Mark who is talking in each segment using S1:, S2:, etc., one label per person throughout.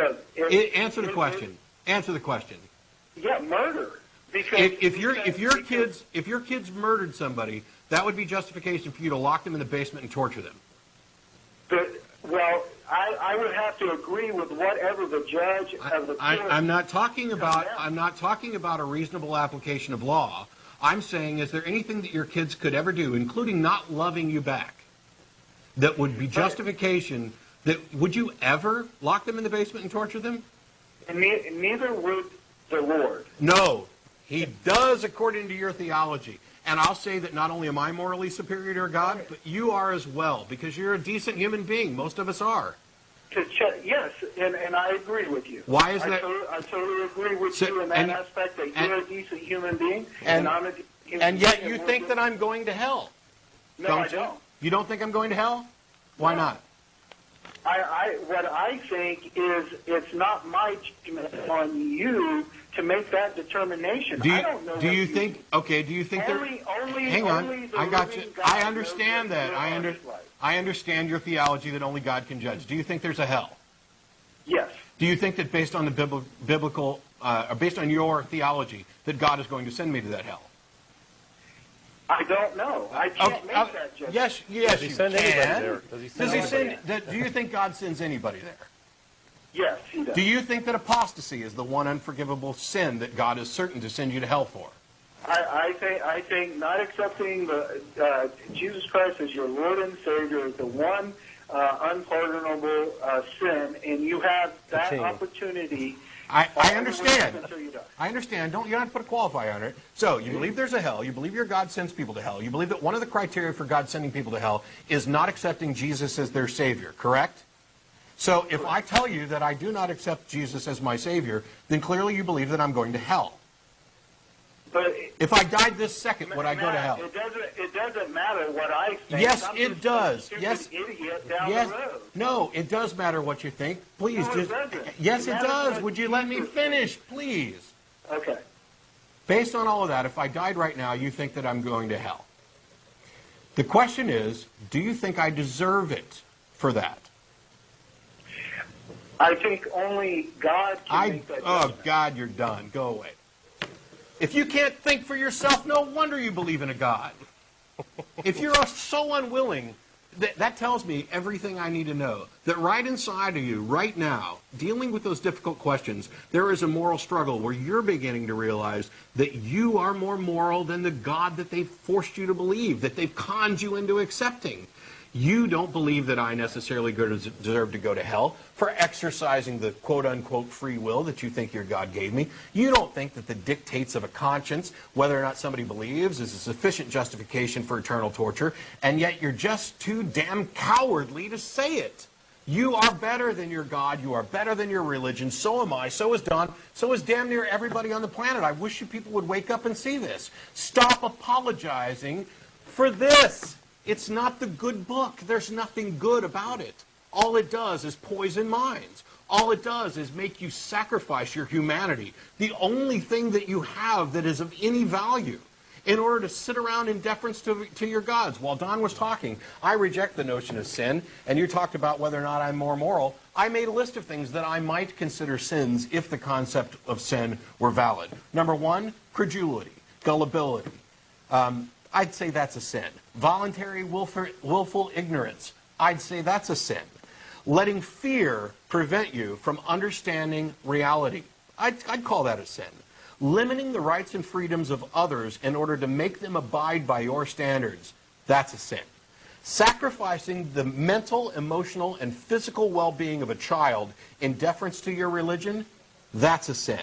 S1: Look,
S2: answer the question. Answer the question.
S1: Yeah, murder. Because
S2: if your kids murdered somebody, that would be justification for you to lock them in the basement and torture them.
S1: Well, I would have to agree with whatever the judge of the court.
S2: I'm not talking about a reasonable application of law. I'm saying, is there anything that your kids could ever do, including not loving you back, that would be justification? That would you ever lock them in the basement and torture them?
S1: And neither would the Lord.
S2: No, he does according to your theology. And I'll say that not only am I morally superior to God, but you are as well, because you're a decent human being. Most of us are.
S1: Yes, and I agree with you.
S2: Why is that?
S1: I totally agree with you in that aspect, that you're a decent human being, and I'm a decent human being.
S2: And yet you think that I'm going to hell.
S1: No, I don't.
S2: You don't think I'm going to hell? Why not?
S1: What I think is it's not my judgment on you to make that determination. I don't know.
S2: Do you think hang on, I got you. I understand that. I understand your theology that only God can judge. Do you think there's a hell?
S1: Yes.
S2: Do you think that based on the based on your theology, that God is going to send me to that hell?
S1: I don't know. I can't make that judgment.
S2: Yes,
S3: Does he send anybody there?
S2: Does he send? Do you think God sends anybody there?
S1: Yes, he does.
S2: Do you think that apostasy is the one unforgivable sin that God is certain to send you to hell for?
S1: I think not accepting Jesus Christ as your Lord and Savior is the one unpardonable sin, and you have that opportunity.
S2: I understand. I understand. You don't have to put a qualifier on it. So you believe there's a hell. You believe your God sends people to hell. You believe that one of the criteria for God sending people to hell is not accepting Jesus as their Savior, correct? So if I tell you that I do not accept Jesus as my Savior, then clearly you believe that I'm going to hell.
S1: But
S2: if I died this second, would I go to hell?
S1: It doesn't matter what I think.
S2: Yes, it does. Yes.
S1: Idiot down the road.
S2: No, it does matter what you think. Please,
S1: No, it doesn't.
S2: Yes, it does. Would you let me finish, please?
S1: Okay.
S2: Based on all of that, if I died right now, you think that I'm going to hell. The question is, do you think I deserve it for that?
S1: I think only God can make that judgment.
S2: Oh, God, you're done. Go away. If you can't think for yourself, no wonder you believe in a God. If you're so unwilling, that tells me everything I need to know. That right inside of you, right now, dealing with those difficult questions, there is a moral struggle where you're beginning to realize that you are more moral than the God that they've forced you to believe, that they've conned you into accepting. You don't believe that I necessarily deserve to go to hell for exercising the quote-unquote free will that you think your God gave me. You don't think that the dictates of a conscience, whether or not somebody believes, is a sufficient justification for eternal torture, and yet you're just too damn cowardly to say it. You are better than your God. You are better than your religion. So am I. So is Don. So is damn near everybody on the planet. I wish you people would wake up and see this. Stop apologizing for this. It's not the good book. There's nothing good about it. All it does is poison minds. All it does is make you sacrifice your humanity, the only thing that you have that is of any value, in order to sit around in deference to your gods. While Don was talking, I reject the notion of sin, and you talked about whether or not I'm more moral. I made a list of things that I might consider sins if the concept of sin were valid. Number one, credulity, gullibility. I'd say that's a sin. Voluntary willful ignorance. I'd say that's a sin. Letting fear prevent you from understanding reality. I'd call that a sin. Limiting the rights and freedoms of others in order to make them abide by your standards. That's a sin. Sacrificing the mental, emotional, and physical well-being of a child in deference to your religion. That's a sin.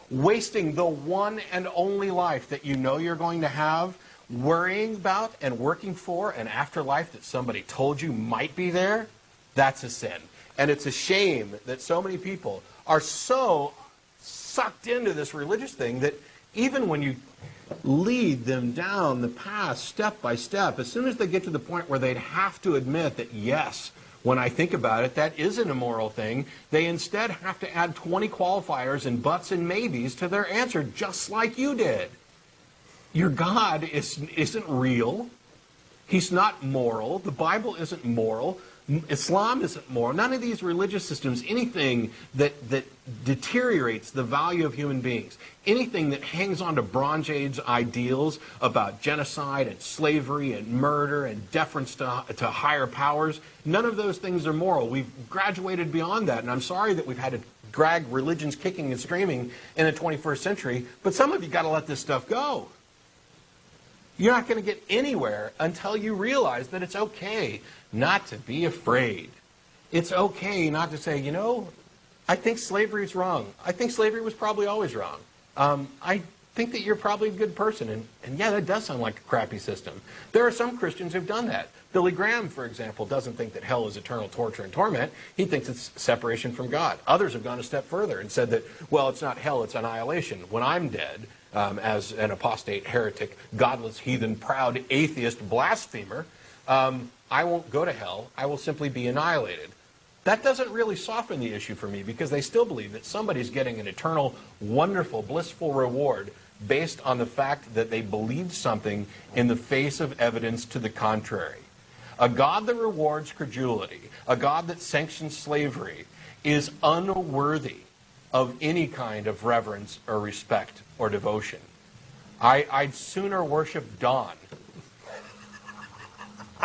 S2: Wasting the one and only life that you know you're going to have, worrying about and working for an afterlife that somebody told you might be there, that's a sin. And it's a shame that so many people are so sucked into this religious thing that even when you lead them down the path step by step, as soon as they get to the point where they'd have to admit that, yes, when I think about it, that is an immoral thing, they instead have to add 20 qualifiers and buts and maybes to their answer, just like you did. Your God isn't real. He's not moral. The Bible isn't moral. Islam isn't moral. None of these religious systems, anything that deteriorates the value of human beings, anything that hangs on to Bronze Age ideals about genocide and slavery and murder and deference to higher powers, none of those things are moral. We've graduated beyond that, and I'm sorry that we've had to drag religions kicking and screaming in the 21st century, but some of you got to let this stuff go. You're not going to get anywhere until you realize that it's okay not to be afraid. It's okay not to say, you know, I think slavery is wrong. I think slavery was probably always wrong. I think that you're probably a good person. And yeah, that does sound like a crappy system. There are some Christians who've done that. Billy Graham, for example, doesn't think that hell is eternal torture and torment. He thinks it's separation from God. Others have gone a step further and said that, well, it's not hell, it's annihilation. When I'm dead, as an apostate, heretic, godless, heathen, proud, atheist, blasphemer, I won't go to hell. I will simply be annihilated. That doesn't really soften the issue for me, because they still believe that somebody's getting an eternal, wonderful, blissful reward based on the fact that they believed something in the face of evidence to the contrary. A God that rewards credulity, a God that sanctions slavery, is unworthy of any kind of reverence or respect or devotion. I'd sooner worship Don.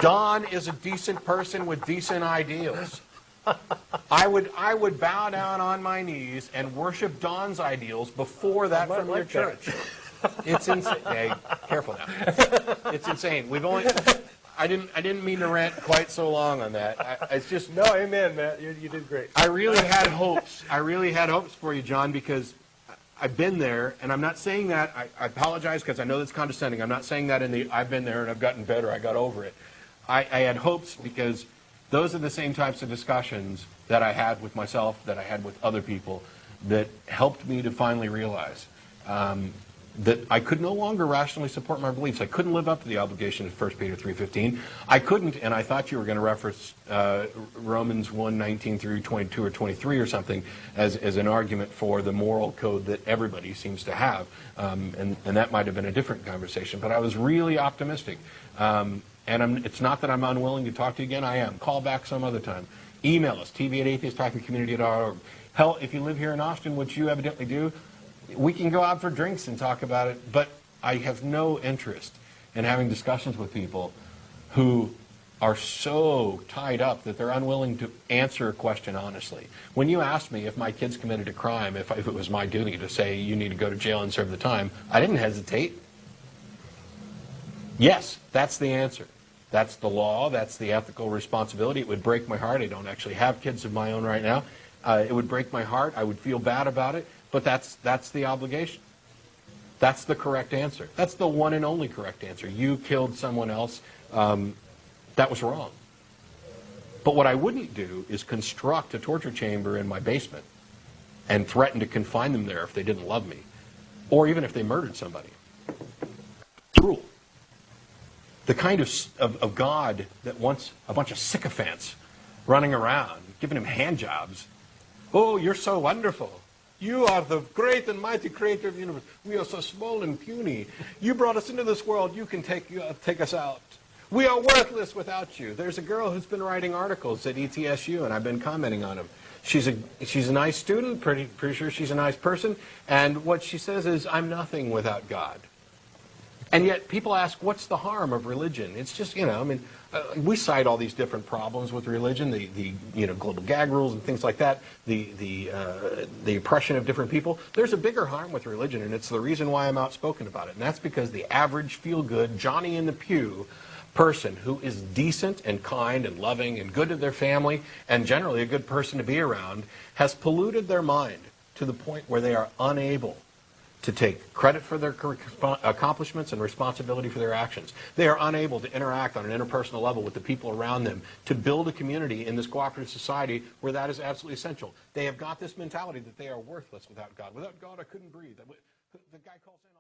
S2: Don is a decent person with decent ideals. I would bow down on my knees and worship Don's ideals before that from your church. It's insane. Hey, careful now. It's insane. I didn't mean to rant quite so long on that. It's just
S3: no, amen, Matt. You did great.
S2: I really had hopes. I really had hopes for you, John, because I've been there, and I'm not saying that. I apologize because I know that's condescending. I'm not saying that I've been there and I've gotten better. I got over it. I had hopes because those are the same types of discussions that I had with myself, that I had with other people, that helped me to finally realize that I could no longer rationally support my beliefs. I couldn't live up to the obligation of 1 Peter 3:15. I couldn't, and I thought you were going to reference Romans 1:19 through 22 or 23 or something as an argument for the moral code that everybody seems to have. And that might have been a different conversation. But I was really optimistic. And it's not that I'm unwilling to talk to you again. I am. Call back some other time. Email us, tv@atheist-community.org. Hell, if you live here in Austin, which you evidently do, we can go out for drinks and talk about it. But I have no interest in having discussions with people who are so tied up that they're unwilling to answer a question honestly. When you asked me if my kids committed a crime, if it was my duty to say you need to go to jail and serve the time, I didn't hesitate. Yes, that's the answer. That's the law. That's the ethical responsibility. It would break my heart. I don't actually have kids of my own right now. It would break my heart. I would feel bad about it. But that's the obligation. That's the correct answer. That's the one and only correct answer. You killed someone else. That was wrong. But what I wouldn't do is construct a torture chamber in my basement and threaten to confine them there if they didn't love me, or even if they murdered somebody. Cruel. The kind of God that wants a bunch of sycophants running around, giving him hand jobs. Oh, you're so wonderful. You are the great and mighty creator of the universe. We are so small and puny. You brought us into this world. You can take us out. We are worthless without you. There's a girl who's been writing articles at ETSU, and I've been commenting on them. She's a nice student, pretty sure she's a nice person, and what she says is, I'm nothing without God. And yet people ask, what's the harm of religion? It's just, we cite all these different problems with religion, the global gag rules and things like that, the oppression of different people. There's a bigger harm with religion, and it's the reason why I'm outspoken about it. And that's because the average feel-good, Johnny in the pew person who is decent and kind and loving and good to their family and generally a good person to be around has polluted their mind to the point where they are unable to take credit for their accomplishments and responsibility for their actions. They are unable to interact on an interpersonal level with the people around them to build a community in this cooperative society where that is absolutely essential. They have got this mentality that they are worthless without God. Without God, I couldn't breathe. The guy calls in